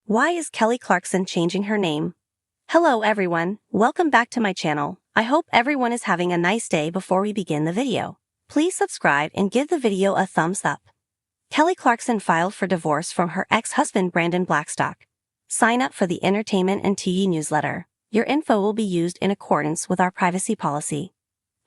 Why is Kelly Clarkson changing her name? Hello everyone, welcome back to my channel. I hope everyone is having a nice day. Before we begin the video, please subscribe and give the video a thumbs up. Kelly Clarkson filed for divorce from her ex-husband Brandon Blackstock. Sign up for the Entertainment and TV newsletter. Your info will be used in accordance with our privacy policy.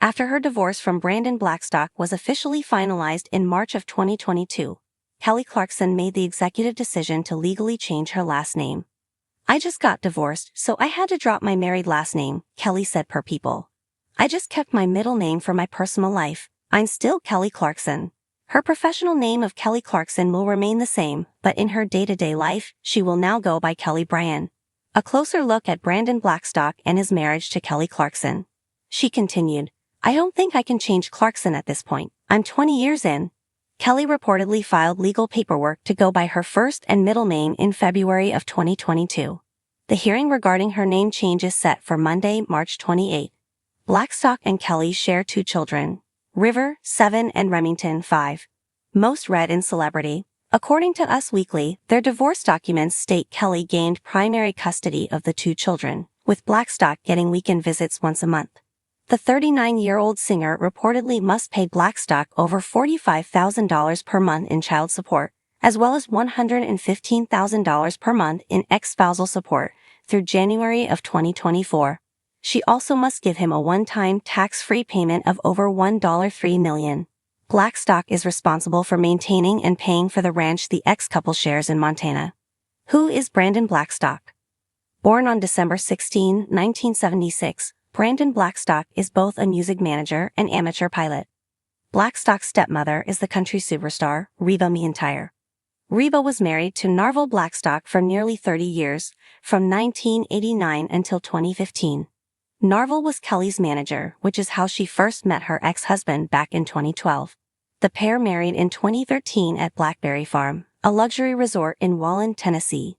After her divorce from Brandon Blackstock was officially finalized in March of 2022, Kelly Clarkson made the executive decision to legally change her last name. "I just got divorced, so I had to drop my married last name," Kelly said per People. "I just kept my middle name for my personal life. I'm still Kelly Clarkson." Her professional name of Kelly Clarkson will remain the same, but in her day-to-day life, she will now go by Kelly Bryan. A closer look at Brandon Blackstock and his marriage to Kelly Clarkson. She continued, "I don't think I can change Clarkson at this point. I'm 20 years in." Kelly reportedly filed legal paperwork to go by her first and middle name in February of 2022. The hearing regarding her name change is set for Monday, March 28. Blackstock and Kelly share 2 children, River, 7 and Remington, 5. Most read in Celebrity. According to Us Weekly, their divorce documents state Kelly gained primary custody of the 2 children, with Blackstock getting weekend visits once a month. The 39-year-old singer reportedly must pay Blackstock over $45,000 per month in child support, as well as $115,000 per month in ex-spousal support, through January of 2024. She also must give him a one-time tax-free payment of over $1.3 million. Blackstock is responsible for maintaining and paying for the ranch the ex-couple shares in Montana. Who is Brandon Blackstock? Born on December 16, 1976, Brandon Blackstock is both a music manager and amateur pilot. Blackstock's stepmother is the country superstar, Reba McEntire. Reba was married to Narvel Blackstock for nearly 30 years, from 1989 until 2015. Narvel was Kelly's manager, which is how she first met her ex-husband back in 2012. The pair married in 2013 at Blackberry Farm, a luxury resort in Wallen, Tennessee.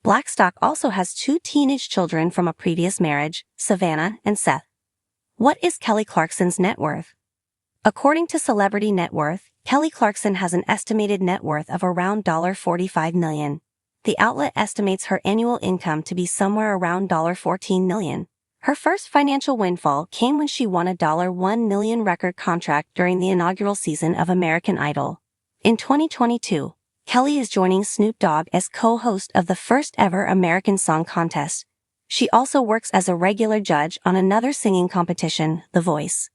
Blackstock also has 2 teenage children from a previous marriage, Savannah and Seth. What is Kelly Clarkson's net worth? According to Celebrity Net Worth, Kelly Clarkson has an estimated net worth of around $45 million. The outlet estimates her annual income to be somewhere around $14 million. Her first financial windfall came when she won a $1 million record contract during the inaugural season of American Idol. In 2022, Kelly is joining Snoop Dogg as co-host of the first-ever American Song Contest. She also works as a regular judge on another singing competition, The Voice.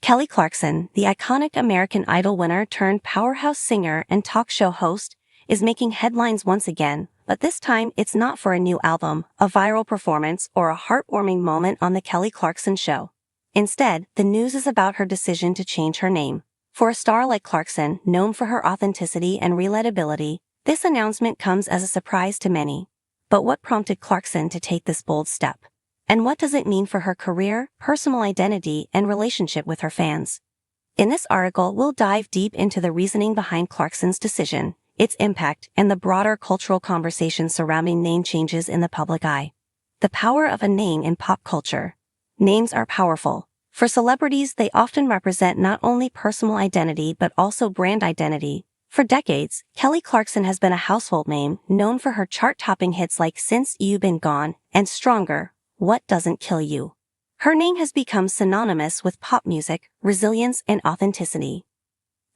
Kelly Clarkson, the iconic American Idol winner turned powerhouse singer and talk show host, is making headlines once again, but this time it's not for a new album, a viral performance, or a heartwarming moment on The Kelly Clarkson Show. Instead, the news is about her decision to change her name. For a star like Clarkson, known for her authenticity and relatability, this announcement comes as a surprise to many. But what prompted Clarkson to take this bold step? And what does it mean for her career, personal identity, and relationship with her fans? In this article, we'll dive deep into the reasoning behind Clarkson's decision, its impact, and the broader cultural conversation surrounding name changes in the public eye. The power of a name in pop culture. Names are powerful. For celebrities, they often represent not only personal identity but also brand identity. For decades, Kelly Clarkson has been a household name, known for her chart-topping hits like Since You've Been Gone and Stronger, What Doesn't Kill You. Her name has become synonymous with pop music, resilience, and authenticity.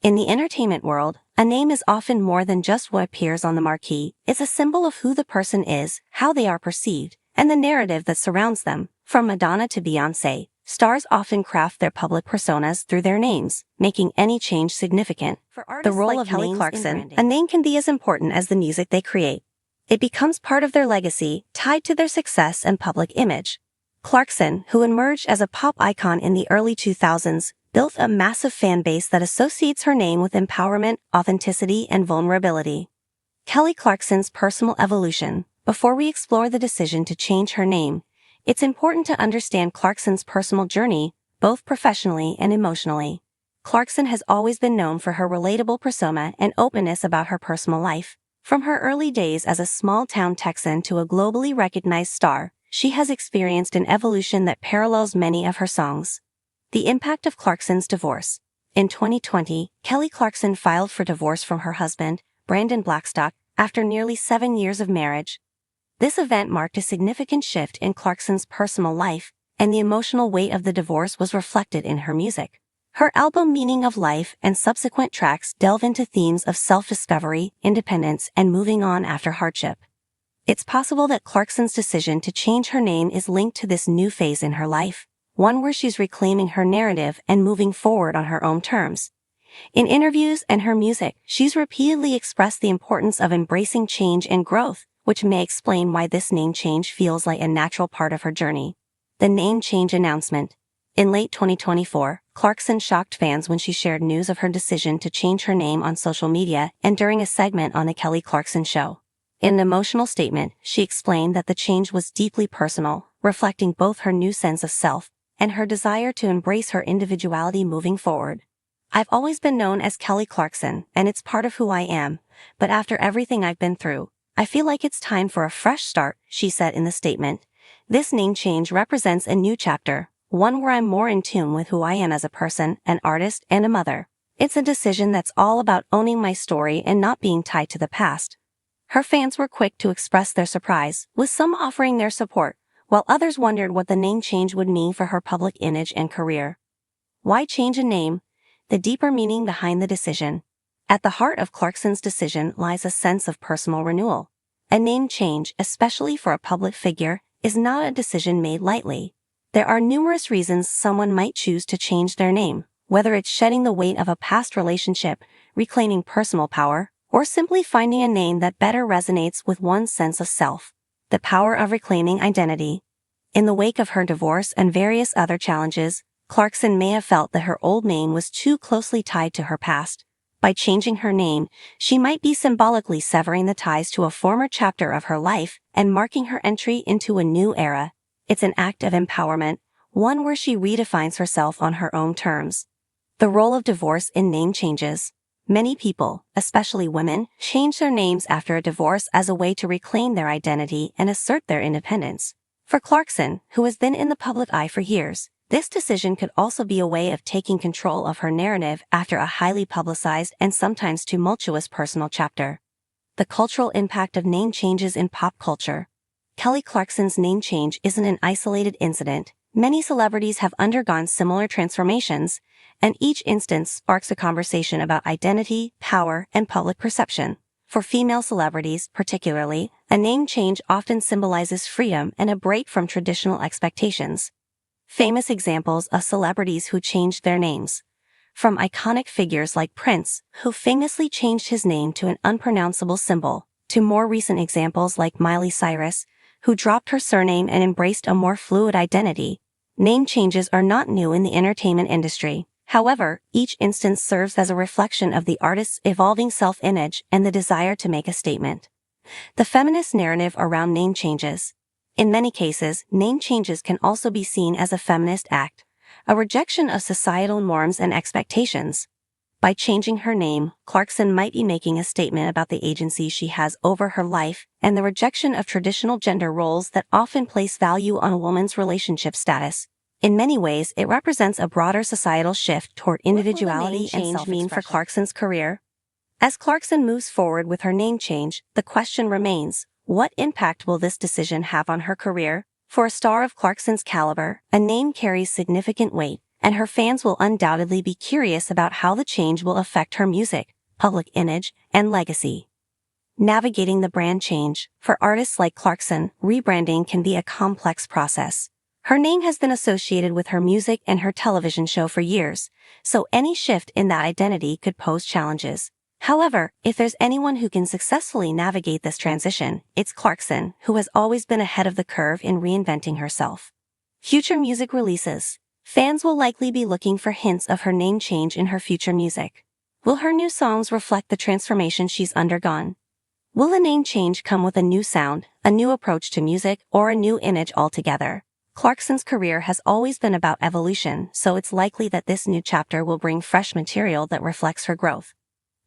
In the entertainment world, a name is often more than just what appears on the marquee. It's a symbol of who the person is, how they are perceived, and the narrative that surrounds them. From Madonna to Beyoncé, stars often craft their public personas through their names, making any change significant. For artists the role like of Kelly Clarkson, a name can be as important as the music they create. It becomes part of their legacy, tied to their success and public image. Clarkson, who emerged as a pop icon in the early 2000s, built a massive fan base that associates her name with empowerment, authenticity, and vulnerability. Kelly Clarkson's personal evolution. Before we explore the decision to change her name, it's important to understand Clarkson's personal journey, both professionally and emotionally. Clarkson has always been known for her relatable persona and openness about her personal life. From her early days as a small-town Texan to a globally recognized star, she has experienced an evolution that parallels many of her songs. The impact of Clarkson's divorce. In 2020, Kelly Clarkson filed for divorce from her husband, Brandon Blackstock, after nearly 7 years of marriage. This event marked a significant shift in Clarkson's personal life, and the emotional weight of the divorce was reflected in her music. Her album Meaning of Life and subsequent tracks delve into themes of self-discovery, independence, and moving on after hardship. It's possible that Clarkson's decision to change her name is linked to this new phase in her life, one where she's reclaiming her narrative and moving forward on her own terms. In interviews and her music, she's repeatedly expressed the importance of embracing change and growth, which may explain why this name change feels like a natural part of her journey. The name change announcement. In late 2024, Clarkson shocked fans when she shared news of her decision to change her name on social media and during a segment on The Kelly Clarkson Show. In an emotional statement, she explained that the change was deeply personal, reflecting both her new sense of self and her desire to embrace her individuality moving forward. "I've always been known as Kelly Clarkson, and it's part of who I am, but after everything I've been through, I feel like it's time for a fresh start," she said in the statement. "This name change represents a new chapter, one where I'm more in tune with who I am as a person, an artist, and a mother. It's a decision that's all about owning my story and not being tied to the past." Her fans were quick to express their surprise, with some offering their support, while others wondered what the name change would mean for her public image and career. Why change a name? The deeper meaning behind the decision. At the heart of Clarkson's decision lies a sense of personal renewal. A name change, especially for a public figure, is not a decision made lightly. There are numerous reasons someone might choose to change their name, whether it's shedding the weight of a past relationship, reclaiming personal power, or simply finding a name that better resonates with one's sense of self. The power of reclaiming identity. In the wake of her divorce and various other challenges, Clarkson may have felt that her old name was too closely tied to her past. By changing her name, she might be symbolically severing the ties to a former chapter of her life and marking her entry into a new era. It's an act of empowerment, one where she redefines herself on her own terms. The role of divorce in name changes. Many people, especially women, change their names after a divorce as a way to reclaim their identity and assert their independence. For Clarkson, who has been in the public eye for years, this decision could also be a way of taking control of her narrative after a highly publicized and sometimes tumultuous personal chapter. The cultural impact of name changes in pop culture. Kelly Clarkson's name change isn't an isolated incident. Many celebrities have undergone similar transformations, and each instance sparks a conversation about identity, power, and public perception. For female celebrities, particularly, a name change often symbolizes freedom and a break from traditional expectations. Famous examples of celebrities who changed their names. From iconic figures like Prince, who famously changed his name to an unpronounceable symbol, to more recent examples like Miley Cyrus, who dropped her surname and embraced a more fluid identity. Name changes are not new in the entertainment industry. However, each instance serves as a reflection of the artist's evolving self-image and the desire to make a statement. The feminist narrative around name changes. In many cases, name changes can also be seen as a feminist act, a rejection of societal norms and expectations. By changing her name, Clarkson might be making a statement about the agency she has over her life and the rejection of traditional gender roles that often place value on a woman's relationship status. In many ways, it represents a broader societal shift toward individuality and self-expression. What will the name change mean for Clarkson's career? As Clarkson moves forward with her name change, the question remains, what impact will this decision have on her career? For a star of Clarkson's caliber, a name carries significant weight, and her fans will undoubtedly be curious about how the change will affect her music, public image, and legacy. Navigating the brand change. For artists like Clarkson, rebranding can be a complex process. Her name has been associated with her music and her television show for years, so any shift in that identity could pose challenges. However, if there's anyone who can successfully navigate this transition, it's Clarkson, who has always been ahead of the curve in reinventing herself. Future music releases. Fans will likely be looking for hints of her name change in her future music. Will her new songs reflect the transformation she's undergone? Will a name change come with a new sound, a new approach to music, or a new image altogether? Clarkson's career has always been about evolution, so it's likely that this new chapter will bring fresh material that reflects her growth.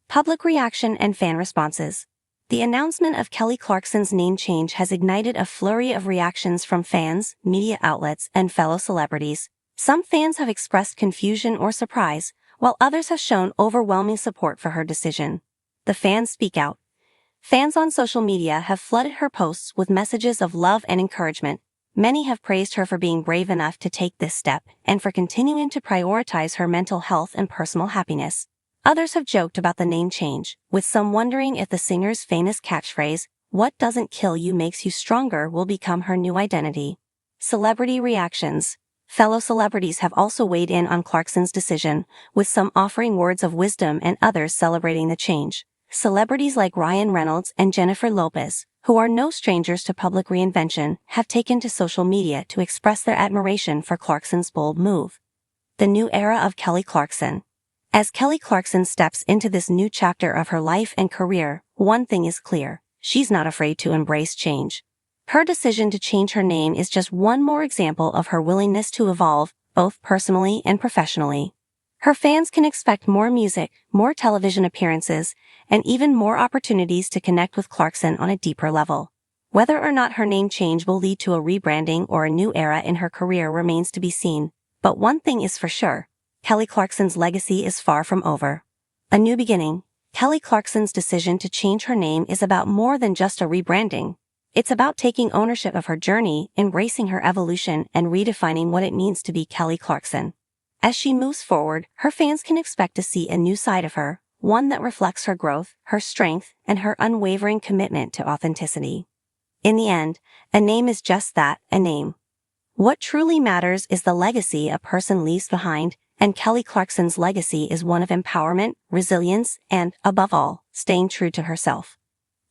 Public reaction and fan responses. The announcement of Kelly Clarkson's name change has ignited a flurry of reactions from fans, media outlets, and fellow celebrities. Some fans have expressed confusion or surprise, while others have shown overwhelming support for her decision. The fans speak out. Fans on social media have flooded her posts with messages of love and encouragement. Many have praised her for being brave enough to take this step and for continuing to prioritize her mental health and personal happiness. Others have joked about the name change, with some wondering if the singer's famous catchphrase, "What doesn't kill you makes you stronger," will become her new identity. Celebrity reactions. Fellow celebrities have also weighed in on Clarkson's decision, with some offering words of wisdom and others celebrating the change. Celebrities like Ryan Reynolds and Jennifer Lopez, who are no strangers to public reinvention, have taken to social media to express their admiration for Clarkson's bold move. The new era of Kelly Clarkson. As Kelly Clarkson steps into this new chapter of her life and career, one thing is clear: she's not afraid to embrace change. Her decision to change her name is just one more example of her willingness to evolve, both personally and professionally. Her fans can expect more music, more television appearances, and even more opportunities to connect with Clarkson on a deeper level. Whether or not her name change will lead to a rebranding or a new era in her career remains to be seen, but one thing is for sure: Kelly Clarkson's legacy is far from over. A new beginning. Kelly Clarkson's decision to change her name is about more than just a rebranding. It's about taking ownership of her journey, embracing her evolution, and redefining what it means to be Kelly Clarkson. As she moves forward, her fans can expect to see a new side of her, one that reflects her growth, her strength, and her unwavering commitment to authenticity. In the end, a name is just that, a name. What truly matters is the legacy a person leaves behind, and Kelly Clarkson's legacy is one of empowerment, resilience, and, above all, staying true to herself.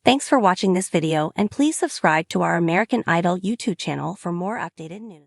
Thanks for watching this video, and please subscribe to our American Idol YouTube channel for more updated news.